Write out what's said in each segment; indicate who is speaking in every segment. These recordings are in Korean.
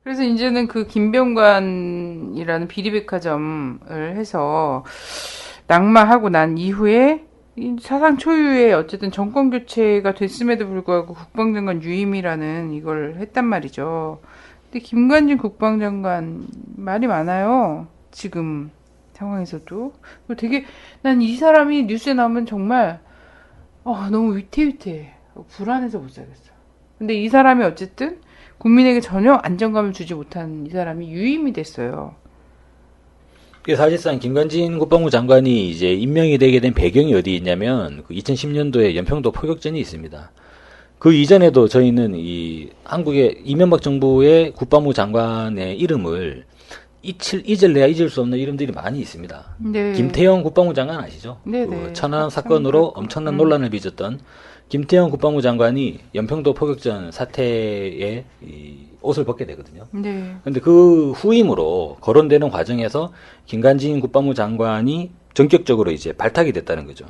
Speaker 1: 그래서 이제는 그 김병관이라는 비리백화점을 해서 낙마하고 난 이후에 이 사상 초유의 어쨌든 정권 교체가 됐음에도 불구하고 국방장관 유임이라는 이걸 했단 말이죠. 근데 김관진 국방장관 말이 많아요. 지금 상황에서도. 그리고 되게 난 이 사람이 뉴스에 나오면 정말 너무 위태위태해. 불안해서 못 살겠어. 근데 이 사람이 어쨌든 국민에게 전혀 안정감을 주지 못한 이 사람이 유임이 됐어요.
Speaker 2: 사실상 김관진 국방부 장관이 이제 임명이 되게 된 배경이 어디 있냐면 그 2010년도에 연평도 포격전이 있습니다. 그 이전에도 저희는 이 한국의 이명박 정부의 국방부 장관의 이름을 잊을래야 잊을 수 없는 이름들이 많이 있습니다.
Speaker 1: 네.
Speaker 2: 김태형 국방부 장관 아시죠?
Speaker 1: 네네.
Speaker 2: 그 천안함 사건으로 엄청난 논란을 빚었던 김태형 국방부 장관이 연평도 포격전 사태에 옷을 벗게 되거든요.
Speaker 1: 네.
Speaker 2: 근데 그 후임으로 거론되는 과정에서 김관진 국방부 장관이 전격적으로 이제 발탁이 됐다는 거죠.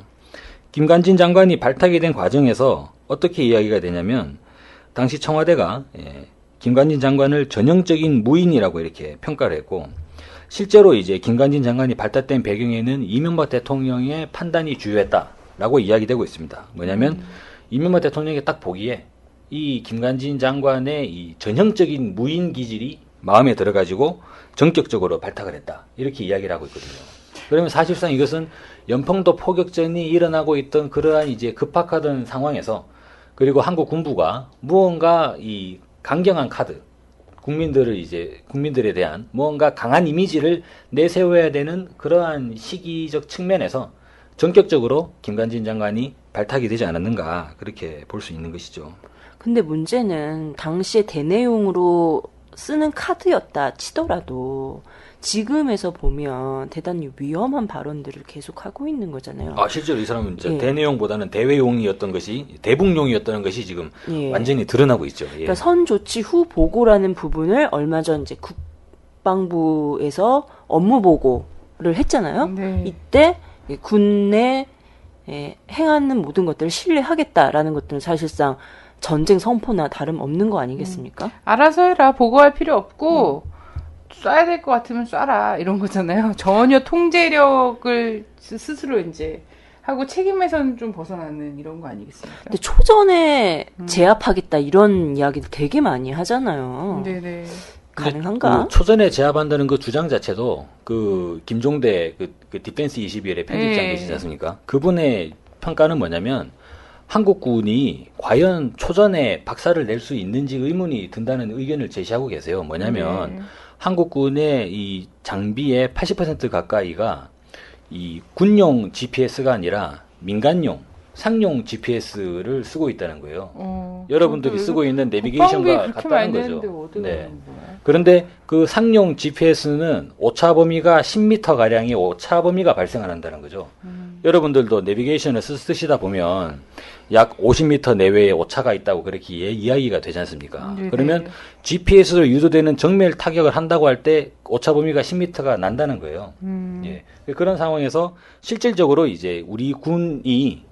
Speaker 2: 김관진 장관이 발탁이 된 과정에서 어떻게 이야기가 되냐면 당시 청와대가 김관진 장관을 전형적인 무인이라고 이렇게 평가를 했고 실제로 이제 김관진 장관이 발탁된 배경에는 이명박 대통령의 판단이 주요했다라고 이야기되고 있습니다. 뭐냐면 이명박 대통령이 딱 보기에 이 김관진 장관의 이 전형적인 무인 기질이 마음에 들어가지고 전격적으로 발탁을 했다. 이렇게 이야기를 하고 있거든요. 그러면 사실상 이것은 연평도 포격전이 일어나고 있던 그러한 이제 급박하던 상황에서 그리고 한국 군부가 무언가 이 강경한 카드, 국민들에 대한 무언가 강한 이미지를 내세워야 되는 그러한 시기적 측면에서 전격적으로 김관진 장관이 발탁이 되지 않았는가 그렇게 볼 수 있는 것이죠.
Speaker 3: 근데 문제는 당시에 대내용으로 쓰는 카드였다 치더라도 지금에서 보면 대단히 위험한 발언들을 계속하고 있는 거잖아요.
Speaker 2: 실제로 이 사람은 대내용보다는 대외용이었던 것이 대북용이었던 것이 지금
Speaker 3: 예.
Speaker 2: 완전히 드러나고 있죠. 예.
Speaker 3: 그러니까 선 조치 후 보고라는 부분을 얼마 전 이제 국방부에서 업무 보고를 했잖아요.
Speaker 1: 네.
Speaker 3: 이때 군내 행하는 모든 것들을 신뢰하겠다라는 것들은 사실상 전쟁 성포나 다름없는 거 아니겠습니까?
Speaker 1: 알아서 해라. 보고할 필요 없고 쏴야 될 것 같으면 쏴라. 이런 거잖아요. 전혀 통제력을 스스로 이제 하고 책임에서는 좀 벗어나는 이런 거 아니겠습니까?
Speaker 3: 근데 초전에 제압하겠다 이런 이야기를 되게 많이 하잖아요.
Speaker 1: 네네.
Speaker 3: 가능한가?
Speaker 2: 그 초전에 제압한다는 그 주장 자체도 그 김종대 그 디펜스 21의 편집장 계시지 않습니까? 그분의 평가는 뭐냐면 한국군이 과연 초전에 박살을 낼 수 있는지 의문이 든다는 의견을 제시하고 계세요. 뭐냐면 한국군의 이 장비의 80% 가까이가 이 군용 GPS가 아니라 민간용 상용 GPS를 쓰고 있다는 거예요. 여러분들이 쓰고 있는 내비게이션과 같다는 거죠. 네. 그런데 그 상용 GPS는 오차 범위가 10m 가량의 오차 범위가 발생한다는 거죠. 여러분들도 내비게이션을 쓰시다 보면 약 50m 내외의 오차가 있다고 그렇게 이야기가 되지 않습니까?
Speaker 1: 네네.
Speaker 2: 그러면 GPS로 유도되는 정밀 타격을 한다고 할 때 오차 범위가 10m가 난다는 거예요. 예. 그런 상황에서 실질적으로 이제 우리 군이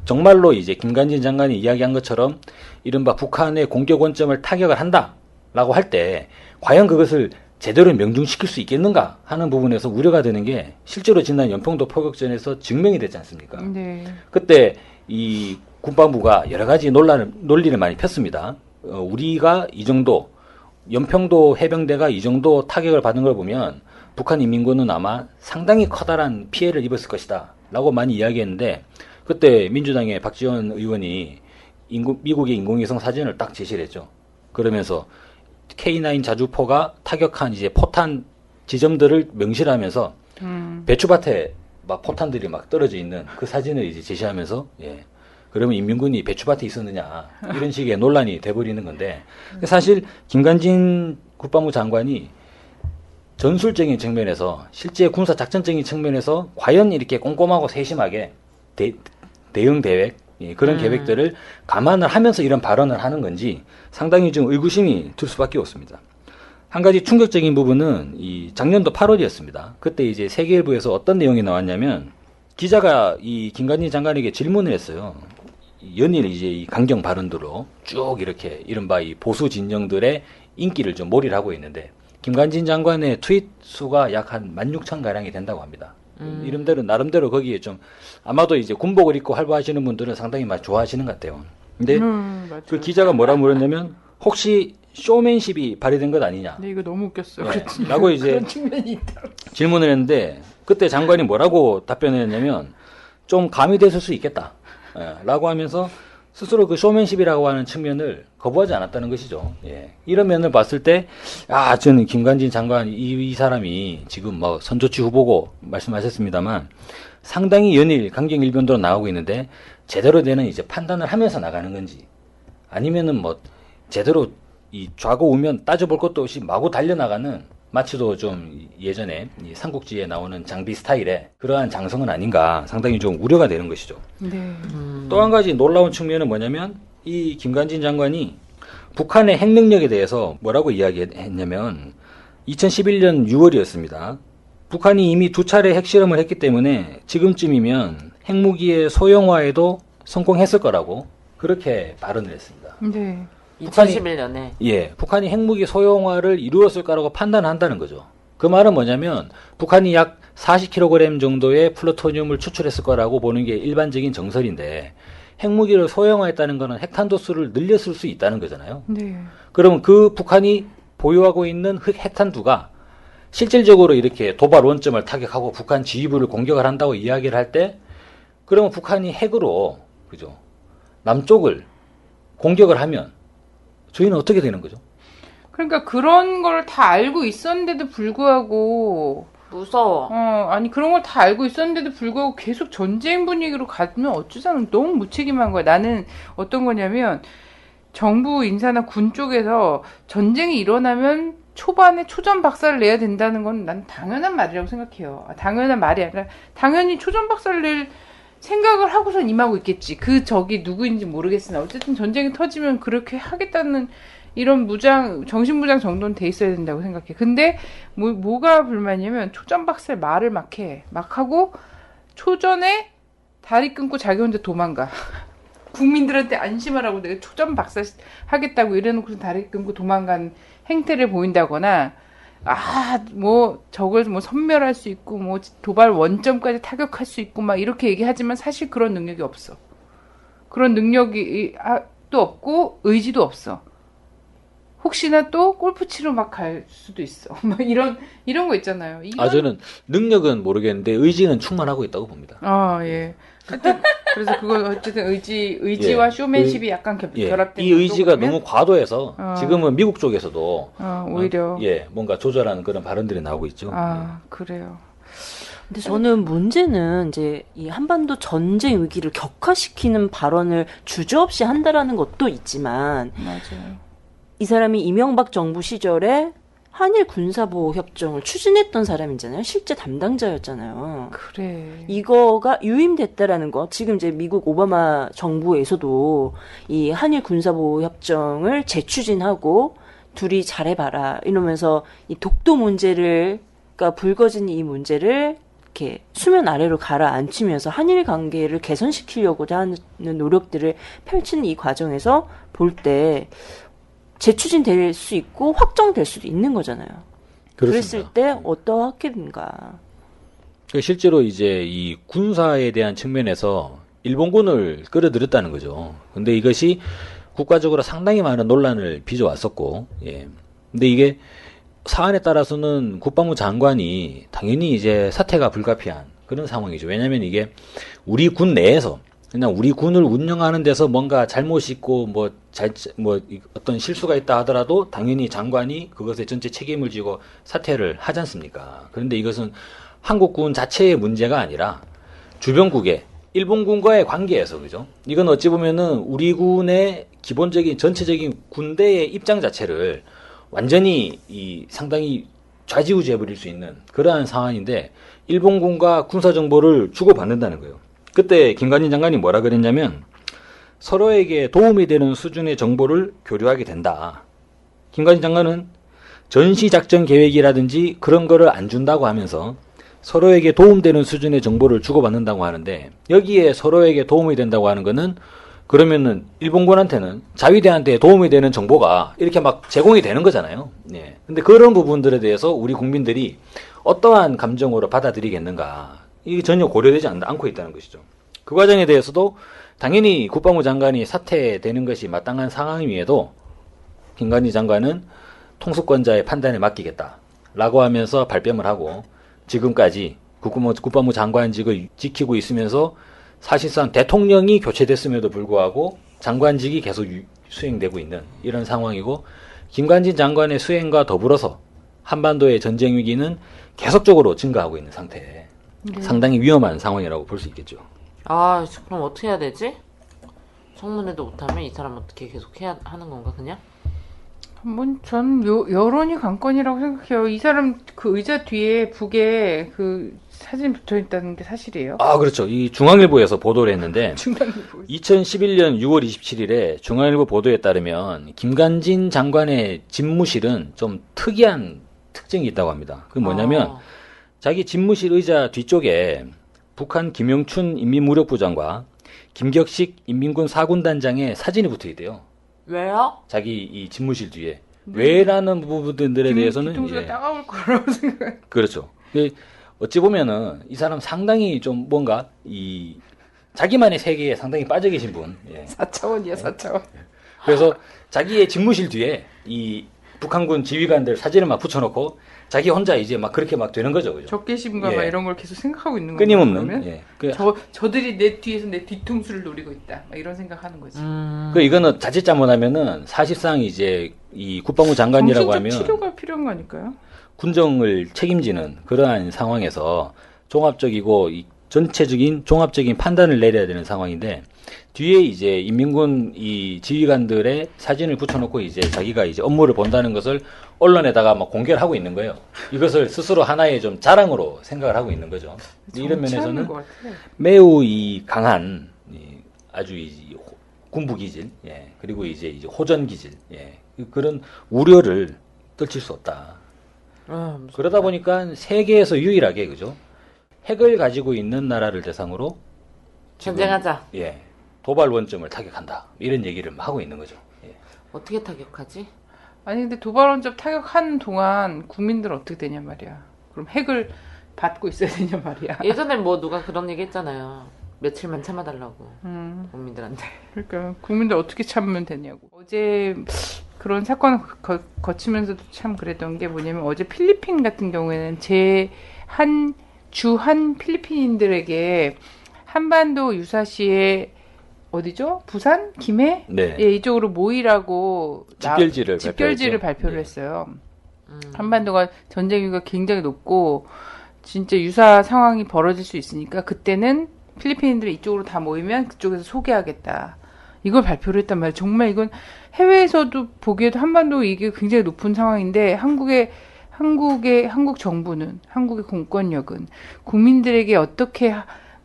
Speaker 2: 정말로 이제 김관진 장관이 이야기한 것처럼 이른바 북한의 공격 원점을 타격을 한다라고 할 때 과연 그것을 제대로 명중시킬 수 있겠는가 하는 부분에서 우려가 되는 게 실제로 지난 연평도 포격전에서 증명이 됐지 않습니까?
Speaker 1: 네.
Speaker 2: 그때 이 국방부가 여러 가지 논리를 많이 폈습니다. 우리가 이 정도 연평도 해병대가 이 정도 타격을 받은 걸 보면 북한 인민군은 아마 상당히 커다란 피해를 입었을 것이다 라고 많이 이야기했는데 그때 민주당의 박지원 의원이 미국의 인공위성 사진을 딱 제시를 했죠. 그러면서 K9 자주포가 타격한 이제 포탄 지점들을 명시하면서 배추밭에 막 포탄들이 막 떨어져 있는 그 사진을 이제 제시하면서 그러면 인민군이 배추밭에 있었느냐 이런 식의 논란이 돼버리는 건데 사실 김관진 국방부 장관이 전술적인 측면에서 실제 군사 작전적인 측면에서 과연 이렇게 꼼꼼하고 세심하게 대응 계획 그런 계획들을 감안을 하면서 이런 발언을 하는 건지 상당히 좀 의구심이 들 수밖에 없습니다. 한 가지 충격적인 부분은 이 작년도 8월이었습니다. 그때 이제 세계일보에서 어떤 내용이 나왔냐면 기자가 이 김관진 장관에게 질문을 했어요. 연일 이제 이 강경 발언들로 쭉 이렇게 이른바 이 보수 진영들의 인기를 좀 몰이를 하고 있는데 김관진 장관의 트윗 수가 약 한 16,000가량이 된다고 합니다. 이름대로 나름대로 거기에 좀 아마도 이제 군복을 입고 활보하시는 분들은 상당히 많이 좋아하시는 것 같아요. 근데
Speaker 1: 맞아요.
Speaker 2: 그 기자가 뭐라 물었냐면 혹시 쇼맨십이 발휘된 것 아니냐?
Speaker 1: 근데 이거 너무 웃겼어요.
Speaker 2: 네.
Speaker 1: 그렇지.
Speaker 2: 라고 이제
Speaker 1: 그런 측면이 있다.
Speaker 2: 질문을 했는데 그때 장관이 뭐라고 답변했냐면 좀 가미됐을 수 있겠다. 라고 하면서 스스로 그 쇼맨십이라고 하는 측면을 거부하지 않았다는 것이죠. 예. 이런 면을 봤을 때, 저는 김관진 장관, 이 사람이 지금 뭐 선조치 후보고 말씀하셨습니다만 상당히 연일 강경 일변도로 나가고 있는데 제대로 되는 이제 판단을 하면서 나가는 건지 아니면은 뭐 제대로 이 좌고 우면 따져볼 것도 없이 마구 달려나가는 마치도 좀 예전에 이 삼국지에 나오는 장비 스타일의 그러한 장성은 아닌가 상당히 좀 우려가 되는 것이죠.
Speaker 1: 네.
Speaker 2: 또 한 가지 놀라운 측면은 뭐냐면 이 김관진 장관이 북한의 핵 능력에 대해서 뭐라고 이야기했냐면 2011년 6월이었습니다. 북한이 이미 2차례 핵실험을 했기 때문에 지금쯤이면 핵무기의 소형화에도 성공했을 거라고 그렇게 발언을 했습니다.
Speaker 1: 네.
Speaker 3: 2011년에.
Speaker 2: 예, 북한이 핵무기 소형화를 이루었을 거라고 판단한다는 거죠. 그 말은 뭐냐면 북한이 약 40kg 정도의 플루토늄을 추출했을 거라고 보는 게 일반적인 정설인데 핵무기를 소형화했다는 거는 핵탄도수를 늘렸을 수 있다는 거잖아요.
Speaker 1: 네.
Speaker 2: 그러면 그 북한이 보유하고 있는 핵탄두가 실질적으로 이렇게 도발 원점을 타격하고 북한 지휘부를 공격을 한다고 이야기를 할 때 그러면 북한이 핵으로 그죠? 남쪽을 공격을 하면 저희는 어떻게 되는 거죠?
Speaker 1: 그러니까 그런 걸 다 알고 있었는데도 불구하고
Speaker 3: 무서워.
Speaker 1: 아니 그런 걸 다 알고 있었는데도 불구하고 계속 전쟁 분위기로 가면 어쩌자는 너무 무책임한 거야. 나는 어떤 거냐면 정부 인사나 군 쪽에서 전쟁이 일어나면 초반에 초전 박살을 내야 된다는 건 난 당연한 말이라고 생각해요. 당연한 말이 아니라 당연히 초전 박살을 낼 생각을 하고선 임하고 있겠지. 그 적이 누구인지 모르겠으나 어쨌든 전쟁이 터지면 그렇게 하겠다는 이런 정신무장 정도는 돼 있어야 된다고 생각해. 근데 뭐가 불만이냐면 초전 박살 말을 막 해. 막 하고 초전에 다리 끊고 자기 혼자 도망가. 국민들한테 안심하라고 내가 초전 박살 하겠다고 이래놓고서 다리 끊고 도망간 행태를 보인다거나 적을 섬멸할 수 있고, 도발 원점까지 타격할 수 있고, 막 이렇게 얘기하지만 사실 그런 능력이 없어. 그런 능력이 또 없고, 의지도 없어. 혹시나 또 골프 치러 막 갈 수도 있어. 막 이런 거 있잖아요.
Speaker 2: 저는 능력은 모르겠는데 의지는 충만하고 있다고 봅니다.
Speaker 1: 예. 하여튼, 그래서 그건 어쨌든 의지와
Speaker 2: 예.
Speaker 1: 쇼맨십이 약간 결합된.
Speaker 2: 이 의지가 너무 과도해서 지금은 미국 쪽에서도
Speaker 1: 오히려.
Speaker 2: 뭔가 조절하는 그런 발언들이 나오고 있죠.
Speaker 1: 그래요.
Speaker 3: 근데 저는 문제는 이제 이 한반도 전쟁 위기를 격화시키는 발언을 주저없이 한다라는 것도 있지만
Speaker 1: 맞아요.
Speaker 3: 이 사람이 이명박 정부 시절에 한일 군사보호 협정을 추진했던 사람이잖아요. 실제 담당자였잖아요.
Speaker 1: 그래.
Speaker 3: 이거가 유임됐다라는 거. 지금 이제 미국 오바마 정부에서도 이 한일 군사보호 협정을 재추진하고 둘이 잘해봐라 이러면서 이 독도 문제를 그러니까 불거진 이 문제를 이렇게 수면 아래로 가라앉히면서 한일 관계를 개선시키려고자 하는 노력들을 펼치는 이 과정에서 볼 때 재추진될 수 있고 확정될 수도 있는 거잖아요. 그랬을 때 어떠하겠는가.
Speaker 2: 실제로 이제 이 군사에 대한 측면에서 일본군을 끌어들였다는 거죠. 근데 이것이 국가적으로 상당히 많은 논란을 빚어왔었고, 근데 이게 사안에 따라서는 국방부 장관이 당연히 이제 사퇴가 불가피한 그런 상황이죠. 왜냐하면 이게 우리 군 내에서 그냥 우리 군을 운영하는 데서 뭔가 잘못이 있고 어떤 실수가 있다 하더라도 당연히 장관이 그것에 전체 책임을 지고 사퇴를 하지 않습니까? 그런데 이것은 한국군 자체의 문제가 아니라 주변국의 일본군과의 관계에서 그죠? 이건 어찌 보면은 우리 군의 기본적인 전체적인 군대의 입장 자체를 완전히 상당히 좌지우지해버릴 수 있는 그러한 상황인데 일본군과 군사 정보를 주고받는다는 거예요. 그때 김관진 장관이 뭐라 그랬냐면 서로에게 도움이 되는 수준의 정보를 교류하게 된다. 김관진 장관은 전시작전 계획이라든지 그런 거를 안 준다고 하면서 서로에게 도움되는 수준의 정보를 주고받는다고 하는데 여기에 서로에게 도움이 된다고 하는 거는 그러면은 일본군한테는 자위대한테 도움이 되는 정보가 이렇게 막 제공이 되는 거잖아요. 예. 근데 그런 부분들에 대해서 우리 국민들이 어떠한 감정으로 받아들이겠는가, 이게 전혀 고려되지 않고 있다는 것이죠. 그 과정에 대해서도 당연히 국방부 장관이 사퇴되는 것이 마땅한 상황임에도 김관진 장관은 통수권자의 판단에 맡기겠다라고 하면서 발뺌을 하고 지금까지 국방부 장관직을 지키고 있으면서 사실상 대통령이 교체됐음에도 불구하고 장관직이 계속 수행되고 있는 이런 상황이고, 김관진 장관의 수행과 더불어서 한반도의 전쟁 위기는 계속적으로 증가하고 있는 상태에 상당히 위험한 상황이라고 볼 수 있겠죠.
Speaker 4: 아, 그럼 어떻게 해야 되지? 청문회도 못하면 이 사람 어떻게 계속 해야 하는 건가, 그냥?
Speaker 1: 전 여론이 관건이라고 생각해요. 이 사람 그 의자 뒤에 북에 그 사진 붙어 있다는 게 사실이에요.
Speaker 2: 아, 그렇죠. 이 중앙일보에서 보도를 했는데
Speaker 1: 중간일보.
Speaker 2: 2011년 6월 27일에 중앙일보 보도에 따르면 김관진 장관의 집무실은 좀 특이한 특징이 있다고 합니다. 그게 뭐냐면 자기 집무실 의자 뒤쪽에 북한 김영춘 인민무력부장과 김격식 인민군 사군단장의 사진이 붙어 있대요.
Speaker 4: 왜요?
Speaker 2: 자기 이 집무실 뒤에. 왜라는 부분들에 대해서는
Speaker 1: 뒤통수가 따가울 거라고 생각해요.
Speaker 2: 그렇죠. 어찌 보면은 이 사람 상당히 좀 뭔가 이 자기만의 세계에 상당히 빠져 계신 분. 예.
Speaker 1: 4차원이야, 4차원.
Speaker 2: 그래서 자기의 집무실 뒤에 이 북한군 지휘관들 사진을 막 붙여놓고 자기 혼자 이제 막 그렇게 막 되는 거죠, 그죠?
Speaker 1: 적개심과
Speaker 2: 예.
Speaker 1: 막 이런 걸 계속 생각하고 있는 거예요.
Speaker 2: 끊임없는. 예.
Speaker 1: 저들이 내 뒤에서 내 뒤통수를 노리고 있다. 막 이런 생각하는 거지.
Speaker 2: 이거는 자칫 잘못하면은 사실상 이제 이 국방부 장관이라고 하면
Speaker 1: 정신적 치료가 필요한 거니까요.
Speaker 2: 군정을 책임지는 그러한 상황에서 종합적이고 이 전체적인 종합적인 판단을 내려야 되는 상황인데, 뒤에 이제 인민군 이 지휘관들의 사진을 붙여놓고 이제 자기가 이제 업무를 본다는 것을 언론에다가 막 공개를 하고 있는 거예요. 이것을 스스로 하나의 좀 자랑으로 생각을 하고 있는 거죠. 이런 면에서는 매우 이 강한 아주 이 군부 기질, 예, 그리고 이제 호전 기질, 예, 그런 우려를 떨칠 수 없다. 그러다 보니까 세계에서 유일하게, 그죠? 핵을 가지고 있는 나라를 대상으로
Speaker 4: 전쟁하자.
Speaker 2: 예, 도발 원점을 타격한다. 이런 얘기를 하고 있는 거죠. 예.
Speaker 4: 어떻게 타격하지?
Speaker 1: 아니 근데 도발 원점 타격하는 동안 국민들 어떻게 되냐 말이야. 그럼 핵을 받고 있어야 되냐 말이야.
Speaker 4: 예전에 뭐 누가 그런 얘기 했잖아요. 며칠만 참아달라고 국민들한테.
Speaker 1: 그러니까 국민들 어떻게 참으면 되냐고. 어제 그런 사건을 거치면서도 참 그랬던 게 뭐냐면, 어제 필리핀 같은 경우에는 주한 필리핀인들에게 한반도 유사시에 어디죠? 부산? 김해?
Speaker 2: 네.
Speaker 1: 예, 이쪽으로 모이라고
Speaker 2: 집결지를
Speaker 1: 발표를
Speaker 2: 네.
Speaker 1: 했어요. 한반도가 전쟁 위기가 굉장히 높고 진짜 유사 상황이 벌어질 수 있으니까 그때는 필리핀인들이 이쪽으로 다 모이면 그쪽에서 소개하겠다. 이걸 발표를 했단 말이에요. 정말 이건 해외에서도 보기에도 한반도 이게 굉장히 높은 상황인데 한국 정부는, 한국의 공권력은 국민들에게 어떻게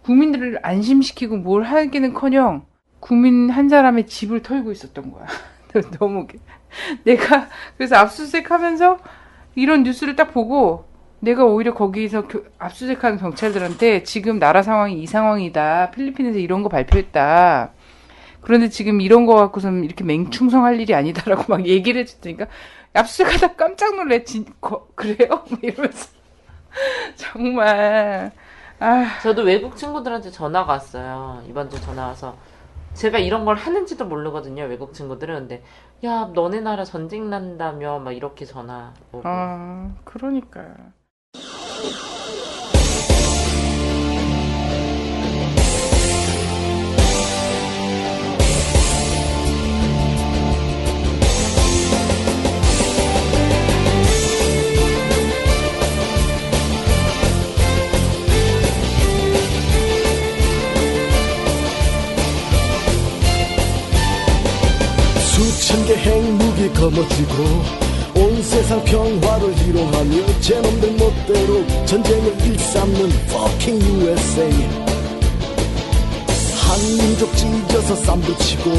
Speaker 1: 국민들을 안심시키고 뭘 하기는커녕 국민 한 사람의 집을 털고 있었던 거야. 너무 내가 그래서 압수수색하면서 이런 뉴스를 딱 보고 내가 오히려 거기서 압수수색하는 경찰들한테 지금 나라 상황이 이 상황이다. 필리핀에서 이런 거 발표했다. 그런데 지금 이런 거 갖고서는 이렇게 맹충성할 일이 아니다라고 막 얘기를 해줬으니까 압수수색하다 깜짝 놀래. 그래요? 이러면서 정말.
Speaker 4: 저도 외국 친구들한테 전화가 왔어요. 이번 주 전화 와서 제가 이런 걸 하는지도 모르거든요. 외국 친구들은. 근데 야, 너네 나라 전쟁 난다며 막 이렇게 전화 오고.
Speaker 1: 그러니까요.
Speaker 5: 수천 개 핵무기 거머쥐고 온 세상 평화를 희롱하며 제놈들 멋대로 전쟁을 일삼는 fucking USA. 한민족 찢어서 쌈붙이고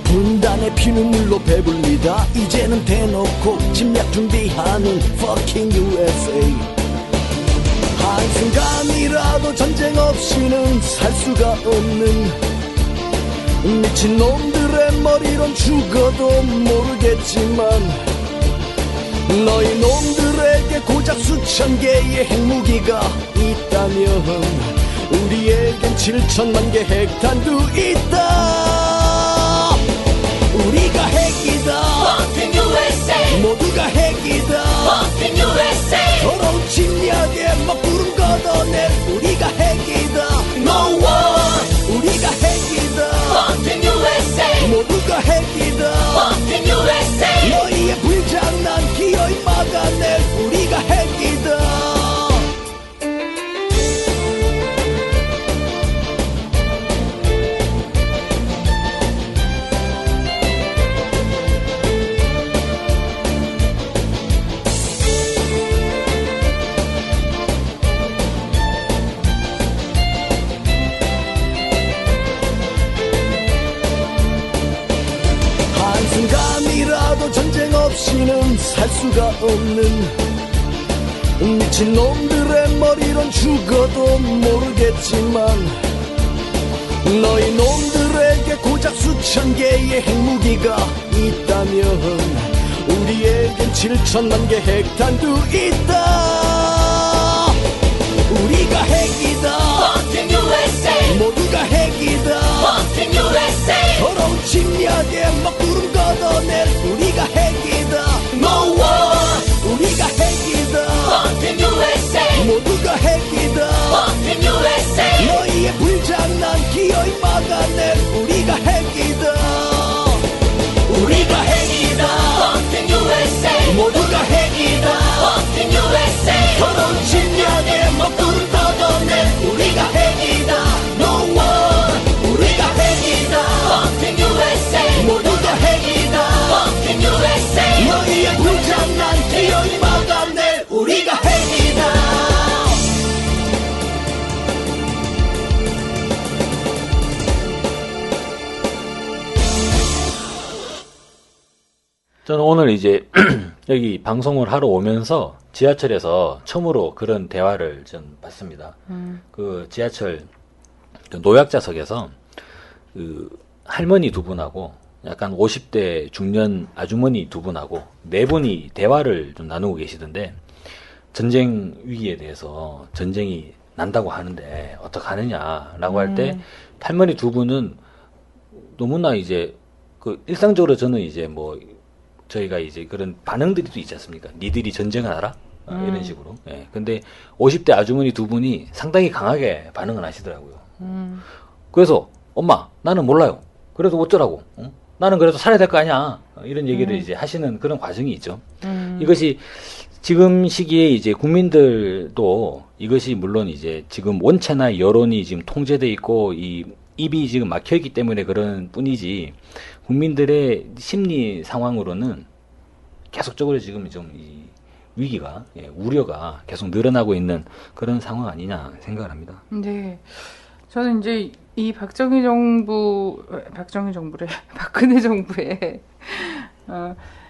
Speaker 5: 분단의 피눈물로 배불리다 이제는 대놓고 침략 준비하는 fucking USA. 한순간이라도 전쟁 없이는 살 수가 없는 미친놈들의 머리론 죽어도 모르겠지만 너희 놈들에게 고작 수천 개의 핵무기가 있다면 우리에겐 7천만 개 핵탄두 있다. 우리가 핵이다. Fucking USA. 모두가 핵이다. Fucking USA. 더러운 침략에 먹구름 걷어낼 우리가 핵이다. No war. 우리가 핵이다. Fucking USA. 모두가 핵이다. Fucking USA. 너희의 불장난 기어이 막아낼 우리가 핵이다. 한순간이라도 전쟁 없이는 살 수가 없는 미친놈들의 머리론 죽어도 모르겠지만 너희 놈들에게 고작 수천 개의 핵무기가 있다면 우리에겐 7천만 개 핵탄두 있다. 우리가 핵이다. Fucking USA. 모두가 핵이다. Fucking USA. 더러운 침략에 먹구름 걷어낼 우리가 핵이다. No war. 우리가 핵이다. Fucking USA. 모두가 핵이다. Fucking USA. 너희의 불장난 기어이 막아낼 우리가 핵이다. 우리가 핵이다. Fucking USA. 모두가 핵이다. Fucking USA. 더러운 침략에 먹구름 걷어낼 우리가 핵이다. No war. 우리가 핵이다. Fucking USA. 모두가 핵이다. Fucking USA. 너희의 불장난 기어이 막아낼 우리가 핵이다.
Speaker 2: 저는 오늘 이제 여기 방송을 하러 오면서 지하철에서 처음으로 그런 대화를 전 봤습니다. 그 지하철 그 노약자석에서 그 할머니 두 분하고 약간 50대 중년 아주머니 두 분하고 네 분이 대화를 좀 나누고 계시던데 전쟁 위기에 대해서 전쟁이 난다고 하는데 어떡하느냐라고 할 때 할머니 두 분은 너무나 이제 그 일상적으로 저는 이제 뭐 저희가 이제 그런 반응들이 또 있지 않습니까? 니들이 전쟁을 알아? 이런 식으로. 예. 근데 50대 아주머니 두 분이 상당히 강하게 반응을 하시더라고요. 그래서 엄마 나는 몰라요. 그래도 어쩌라고? 어? 나는 그래도 살아야 될 거 아니야. 이런 얘기를 이제 하시는 그런 과정이 있죠. 이것이 지금 시기에 이제 국민들도 이것이 물론 이제 지금 원체나 여론이 지금 통제돼 있고 이 입이 지금 막혀 있기 때문에 그런 뿐이지 국민들의 심리 상황으로는 계속적으로 지금 좀 이 위기가 우려가 계속 늘어나고 있는 그런 상황 아니냐 생각을 합니다.
Speaker 1: 네. 저는 이제 이 박정희 정부래 박근혜 정부의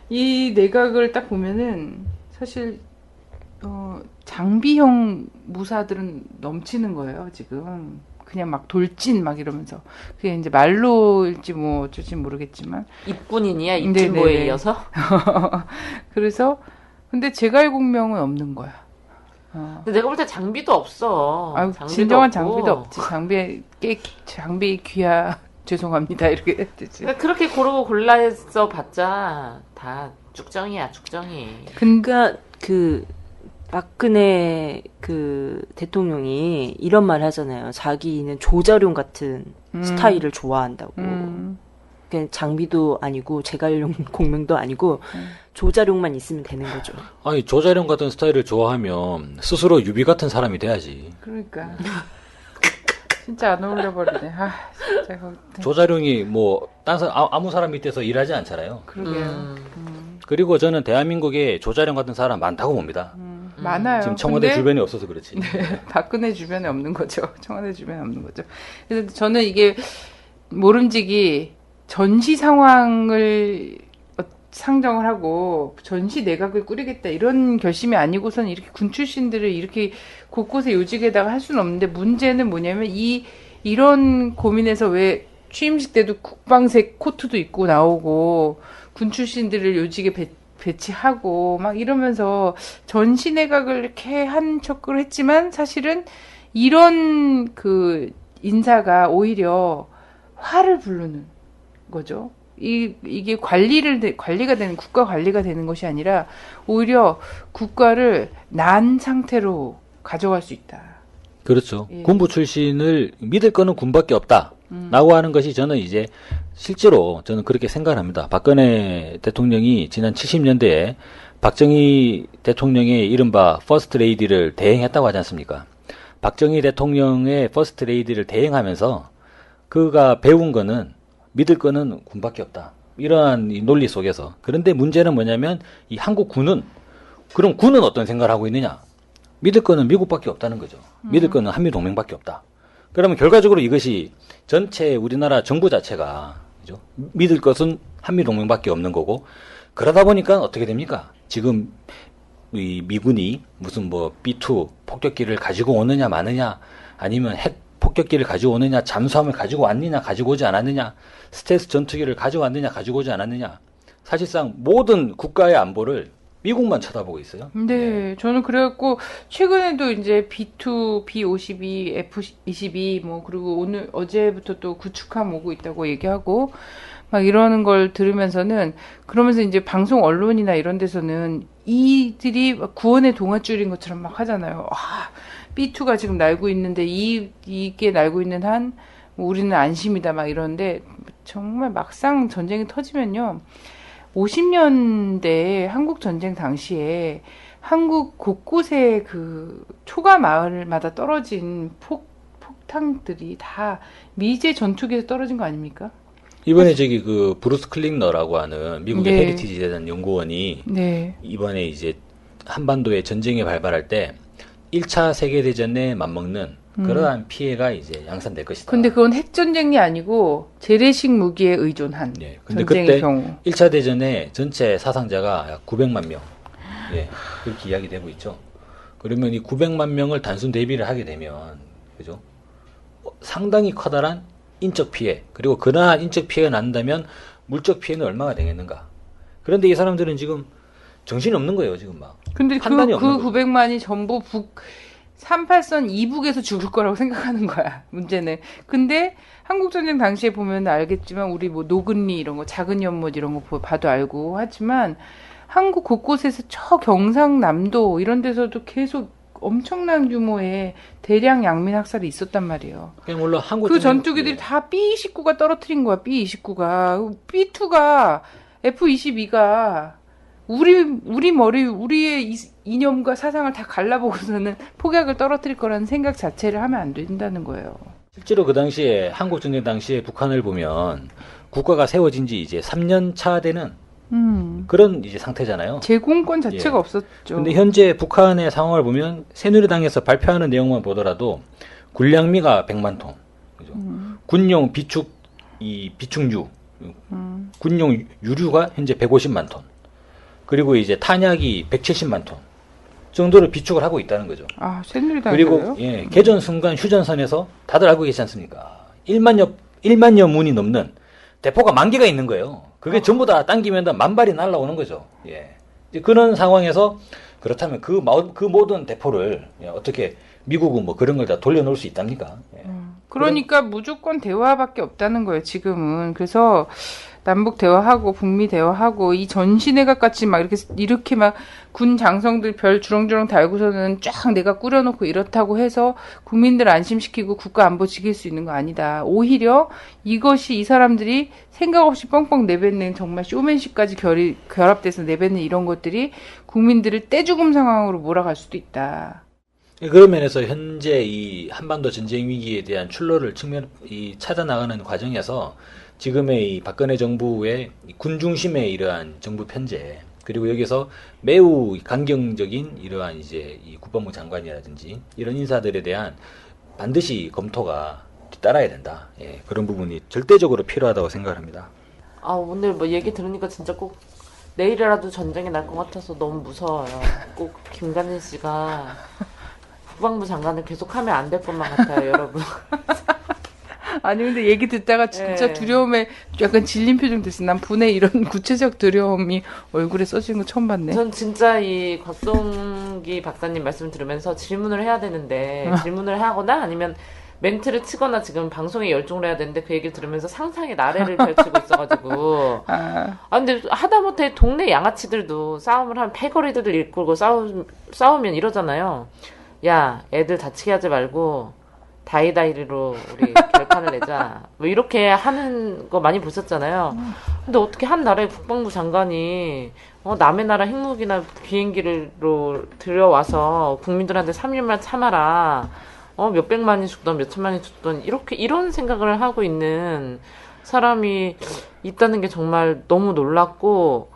Speaker 1: 이 내각을 딱 보면은 사실 장비형 무사들은 넘치는 거예요 지금. 그냥 막 돌진 막 이러면서 그게 이제 말로일지 뭐 어쩔지 모르겠지만
Speaker 4: 입군인이야 입진보에 이어서.
Speaker 1: 그래서 근데 제갈공명은 없는 거야.
Speaker 4: 근데 내가 볼 때 장비도 없어.
Speaker 1: 아유,
Speaker 4: 장비도
Speaker 1: 진정한
Speaker 4: 없고.
Speaker 1: 장비도 없지. 장비 귀하 죄송합니다 이렇게 했지.
Speaker 4: 그러니까 그렇게 고르고 골라서 봤자 다 쭉정이야 쭉정이.
Speaker 3: 그러니까 그 박근혜 그 대통령이 이런 말 하잖아요. 자기는 조자룡 같은 스타일을 좋아한다고. 그냥 장비도 아니고 제갈용 공명도 아니고 조자룡만 있으면 되는 거죠.
Speaker 2: 아니 조자룡 같은 스타일을 좋아하면 스스로 유비 같은 사람이 돼야지.
Speaker 1: 그러니까 진짜 안 어울려버리네. 아 진짜
Speaker 2: 조자룡이 뭐 딴 사람 아무 사람 밑에서 일하지 않잖아요.
Speaker 1: 그러게요.
Speaker 2: 그리고 저는 대한민국에 조자룡 같은 사람 많다고 봅니다.
Speaker 1: 많아요.
Speaker 2: 지금 청와대
Speaker 1: 근데
Speaker 2: 주변에 없어서 그렇지.
Speaker 1: 네, 박근혜 주변에 없는 거죠. 청와대 주변에 없는 거죠. 그래서 저는 이게 모름지기 전시 상황을 상정을 하고 전시 내각을 꾸리겠다 이런 결심이 아니고선 이렇게 군 출신들을 이렇게 곳곳에 요직에다가 할 수는 없는데 문제는 뭐냐면 이런 고민에서 왜 취임식 때도 국방색 코트도 입고 나오고 군 출신들을 요직에 배치하고 막 이러면서 전시내각을 이렇게 한 척을 했지만 사실은 이런 그 인사가 오히려 화를 부르는 거죠. 이게 관리가 되는, 국가 관리가 되는 것이 아니라 오히려 국가를 난 상태로 가져갈 수 있다.
Speaker 2: 그렇죠.
Speaker 1: 예.
Speaker 2: 군부 출신을 믿을 거는 군밖에 없다. 라고 하는 것이 저는 이제 실제로 저는 그렇게 생각합니다. 박근혜 대통령이 지난 70년대에 박정희 대통령의 이른바 퍼스트 레이디를 대행했다고 하지 않습니까? 박정희 대통령의 퍼스트 레이디를 대행하면서 그가 배운 거는 믿을 거는 군밖에 없다. 이러한 이 논리 속에서. 그런데 문제는 뭐냐면 이 한국 군은 그럼 군은 어떤 생각을 하고 있느냐? 믿을 거는 미국밖에 없다는 거죠. 믿을 거는 한미동맹밖에 없다. 그러면 결과적으로 이것이 전체 우리나라 정부 자체가 그죠? 믿을 것은 한미동맹밖에 없는 거고 그러다 보니까 어떻게 됩니까? 지금 이 미군이 무슨 뭐 B2 폭격기를 가지고 오느냐 마느냐 아니면 핵 폭격기를 가지고 오느냐 잠수함을 가지고 왔느냐 가지고 오지 않았느냐 스텔스 전투기를 가져왔느냐 가지고 오지 않았느냐 사실상 모든 국가의 안보를 미국만 쳐다보고 있어요.
Speaker 1: 네, 저는 그래갖고 최근에도 이제 B2, B52, F22 뭐 그리고 어제부터 또 구축함 오고 있다고 얘기하고 막 이러는 걸 들으면서는 그러면서 이제 방송 언론이나 이런 데서는 이들이 구원의 동아줄인 것처럼 막 하잖아요. 아, B2가 지금 날고 있는데 이게 날고 있는 한 우리는 안심이다 막 이러는데 정말 막상 전쟁이 터지면요. 50년대 한국 전쟁 당시에 한국 곳곳에 그 초가 마을마다 떨어진 폭탄들이 다 미제 전투기에서 떨어진 거 아닙니까?
Speaker 2: 이번에 저기 그 브루스 클링너라고 하는 미국의
Speaker 1: 네.
Speaker 2: 헤리티지 재단 연구원이
Speaker 1: 네.
Speaker 2: 이번에 이제 한반도에 전쟁이 발발할 때 1차 세계대전에 맞먹는 그러한 피해가 이제 양산될 것이다.
Speaker 1: 근데 그건 핵전쟁이 아니고 재래식 무기에 의존한
Speaker 2: 네. 근데
Speaker 1: 전쟁의
Speaker 2: 그때
Speaker 1: 경우.
Speaker 2: 1차 대전에 전체 사상자가 약 900만 명. 예. 그렇게 이야기되고 있죠. 그러면 이 900만 명을 단순 대비를 하게 되면 그죠? 상당히 커다란 인적 피해. 그리고 그러한 인적 피해가 난다면 물적 피해는 얼마가 되겠는가? 그런데 이 사람들은 지금 정신이 없는 거예요, 지금 막.
Speaker 1: 근데
Speaker 2: 판단이
Speaker 1: 그
Speaker 2: 없는 거죠.
Speaker 1: 900만이 전부 38선 이북에서 죽을 거라고 생각하는 거야, 문제는. 근데 한국전쟁 당시에 보면 알겠지만, 우리 뭐 노근리 이런 거, 작은 연못 이런 거 봐도 알고 하지만, 한국 곳곳에서 저 경상남도 이런 데서도 계속 엄청난 규모의 대량 양민 학살이 있었단 말이에요.
Speaker 2: 그냥 물론 한국
Speaker 1: 그 전투기들이 다 B-29가 떨어뜨린 거야, B-29가. B-2가, F-22가 우리 머리, 우리의 이념과 사상을 다 갈라보고서는 폭약을 떨어뜨릴 거라는 생각 자체를 하면 안 된다는 거예요.
Speaker 2: 실제로 그 당시에 한국 전쟁 당시에 북한을 보면 국가가 세워진 지 이제 3년 차 되는 그런 이제 상태잖아요.
Speaker 1: 제공권 자체가
Speaker 2: 예.
Speaker 1: 없었죠.
Speaker 2: 근데 현재 북한의 상황을 보면 새누리당에서 발표하는 내용만 보더라도 군량미가 100만 톤, 그죠? 군용 비축유, 군용 유류가 현재 150만 톤. 그리고 이제 탄약이 170만 톤 정도를 비축을 하고 있다는 거죠.
Speaker 1: 아, 새누리당이요?
Speaker 2: 그리고 예, 개전 순간 휴전선에서 다들 알고 계시지 않습니까? 1만여 문이 넘는 대포가 10,000개가 있는 거예요. 그게 전부 다 당기면 10,000발이 날아오는 거죠. 예. 이제 그런 상황에서 그렇다면 그 모든 대포를 어떻게 미국은 뭐 그런 걸 다 돌려놓을 수 있답니까? 예.
Speaker 1: 그러니까 무조건 대화밖에 없다는 거예요, 지금은. 그래서 남북 대화하고 북미 대화하고 이 전시내각 같이 막 이렇게 막 군 장성들 별 주렁주렁 달고서는 쫙 내가 꾸려놓고 이렇다고 해서 국민들 안심시키고 국가 안보 지킬 수 있는 거 아니다. 오히려 이것이 이 사람들이 생각 없이 뻥뻥 내뱉는 정말 쇼맨십까지 결합돼서 내뱉는 이런 것들이 국민들을 떼죽음 상황으로 몰아갈 수도 있다.
Speaker 2: 그런 면에서 현재 이 한반도 전쟁 위기에 대한 출로를 찾아 나가는 과정에서 지금의 이 박근혜 정부의 군 중심의 이러한 정부 편제 그리고 여기서 매우 강경적인 이러한 이제 이 국방부 장관이라든지 이런 인사들에 대한 반드시 검토가 뒤따라야 된다. 예, 그런 부분이 절대적으로 필요하다고 생각합니다.
Speaker 4: 아, 오늘 뭐 얘기 들으니까 진짜 꼭 내일이라도 전쟁이 날 것 같아서 너무 무서워요. 꼭 김관진 씨가 국방부 장관을 계속하면 안 될 것만 같아요, 여러분.
Speaker 1: 아니 근데 얘기 듣다가 진짜
Speaker 4: 네.
Speaker 1: 두려움에 약간 질린 표정 됐어. 난 분의 이런 구체적 두려움이 얼굴에 써진 거 처음 봤네.
Speaker 4: 전 진짜 이 곽송기 박사님 말씀 들으면서 질문을 해야 되는데 질문을 하거나 아니면 멘트를 치거나 지금 방송에 열중을 해야 되는데 그 얘기를 들으면서 상상의 나래를 펼치고 있어가지고
Speaker 1: 아,
Speaker 4: 근데 하다못해 동네 양아치들도 싸움을 하면 패거리들을 이끌고 싸우면 이러잖아요. 야, 애들 다치게 하지 말고 다이다이로 우리 결판을 내자. 뭐 이렇게 하는 거 많이 보셨잖아요. 근데 어떻게 한 나라의 국방부 장관이 남의 나라 핵무기나 비행기로 들여와서 국민들한테 3일만 참아라. 몇백만이 죽던 몇천만이 죽던 이런 생각을 하고 있는 사람이 있다는 게 정말 너무 놀랍고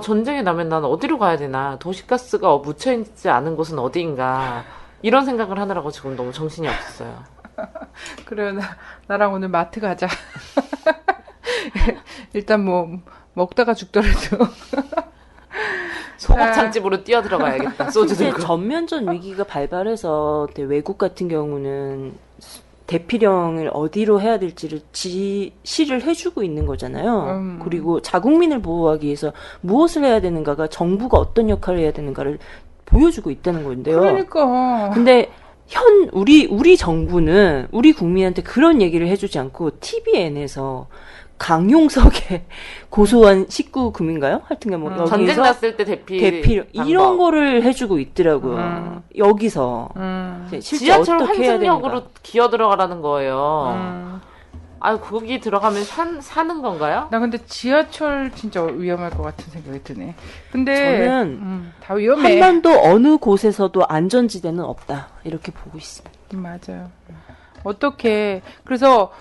Speaker 4: 전쟁이 나면 난 어디로 가야 되나 도시가스가 묻혀있지 않은 곳은 어디인가 이런 생각을 하느라고 지금 너무 정신이 없었어요.
Speaker 1: 그래 나랑 오늘 마트 가자. 일단 뭐 먹다가 죽더라도
Speaker 4: 소곱창집으로 뛰어들어가야겠다. 소주
Speaker 3: 실제
Speaker 4: 들고.
Speaker 3: 전면전 위기가 발발해서 외국 같은 경우는 대피령을 어디로 해야 될지를 지시를 해주고 있는 거잖아요. 그리고 자국민을 보호하기 위해서 무엇을 해야 되는가가 정부가 어떤 역할을 해야 되는가를 보여주고 있다는 건데요.
Speaker 1: 그러니까.
Speaker 3: 근데 우리 정부는 우리 국민한테 그런 얘기를 해주지 않고 TVN에서 강용석의 고소한 19금인가요? 하여튼간 뭐 여기서
Speaker 4: 전쟁 났을 때 대피
Speaker 3: 이런 거를 해주고 있더라고요. 여기서 실제
Speaker 4: 지하철
Speaker 3: 어떻게 해야
Speaker 4: 환승역으로
Speaker 3: 되는가.
Speaker 4: 기어 들어가라는 거예요. 거기 들어가면 사는 건가요?
Speaker 1: 나 근데 지하철 진짜 위험할 것 같은 생각이 드네. 근데
Speaker 3: 저는
Speaker 1: 다 위험해.
Speaker 3: 한반도 어느 곳에서도 안전지대는 없다 이렇게 보고 있습니다.
Speaker 1: 맞아요. 그래서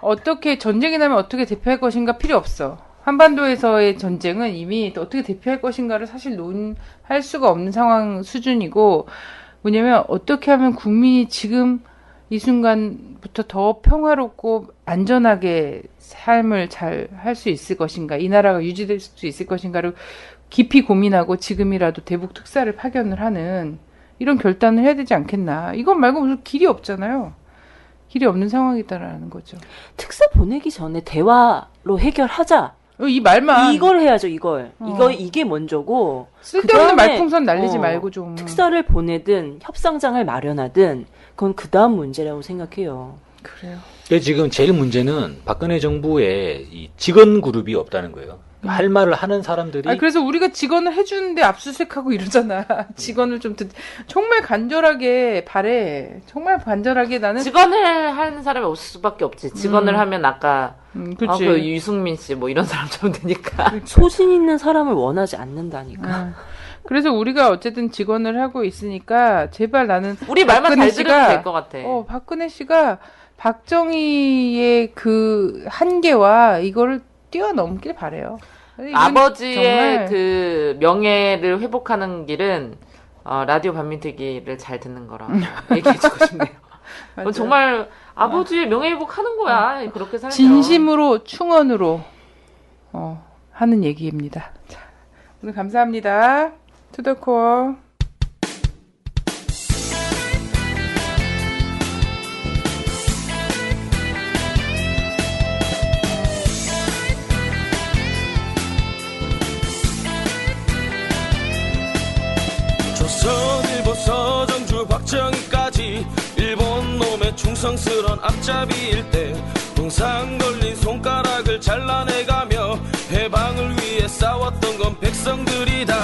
Speaker 1: 어떻게 전쟁이 나면 어떻게 대피할 것인가 필요 없어. 한반도에서의 전쟁은 이미 어떻게 대피할 것인가를 사실 논할 수가 없는 상황 수준이고, 뭐냐면 어떻게 하면 국민이 지금 이 순간부터 더 평화롭고 안전하게 삶을 잘 할 수 있을 것인가, 이 나라가 유지될 수 있을 것인가를 깊이 고민하고 지금이라도 대북 특사를 파견을 하는 이런 결단을 해야 되지 않겠나. 이건 말고 무슨 길이 없잖아요. 길이 없는 상황이다라는 거죠.
Speaker 3: 특사 보내기 전에 대화로 해결하자.
Speaker 1: 이 말만
Speaker 3: 이걸 해야죠. 이게 먼저고.
Speaker 1: 쓸데없는
Speaker 3: 그다음에,
Speaker 1: 말풍선 날리지 말고 좀.
Speaker 3: 특사를 보내든 협상장을 마련하든 그건 그 다음 문제라고 생각해요.
Speaker 1: 그래요.
Speaker 2: 지금 제일 문제는 박근혜 정부에 이 직원 그룹이 없다는 거예요. 할 말을 하는 사람들이.
Speaker 1: 그래서 우리가 직원을 해주는데 압수수색하고 이러잖아. 직원을 좀 정말 간절하게 바래. 정말 간절하게 나는.
Speaker 4: 직원을 하는 사람이 없을 수밖에 없지. 직원을 하면 아까
Speaker 1: 그치.
Speaker 4: 그 유승민 씨 뭐 이런 사람처럼 되니까.
Speaker 3: 소신 있는 사람을 원하지 않는다니까.
Speaker 1: 그래서 우리가 어쨌든 직원을 하고 있으니까 제발 나는
Speaker 4: 우리 말만
Speaker 1: 박근혜
Speaker 4: 잘 들으면 될 것 같아.
Speaker 1: 박근혜 씨가 박정희의 그 한계와 이거를 뛰어넘길 바래요. 이건
Speaker 4: 아버지의
Speaker 1: 정말
Speaker 4: 그 명예를 회복하는 길은 라디오 반민특위를 잘 듣는 거라고 얘기해주고 싶네요.
Speaker 1: 맞아요.
Speaker 4: 정말 아버지의 명예 회복하는 거야. 그렇게 살면.
Speaker 1: 진심으로 충언으로 하는 얘기입니다. 자, 오늘 감사합니다. 투더코어.
Speaker 5: 조선일보 서정주 박정희까지 일본 놈의 충성스런 앞잡이일 때 동상 걸린 손가락을 잘라내가며 해방을 위해 싸웠던 건 백성들이다.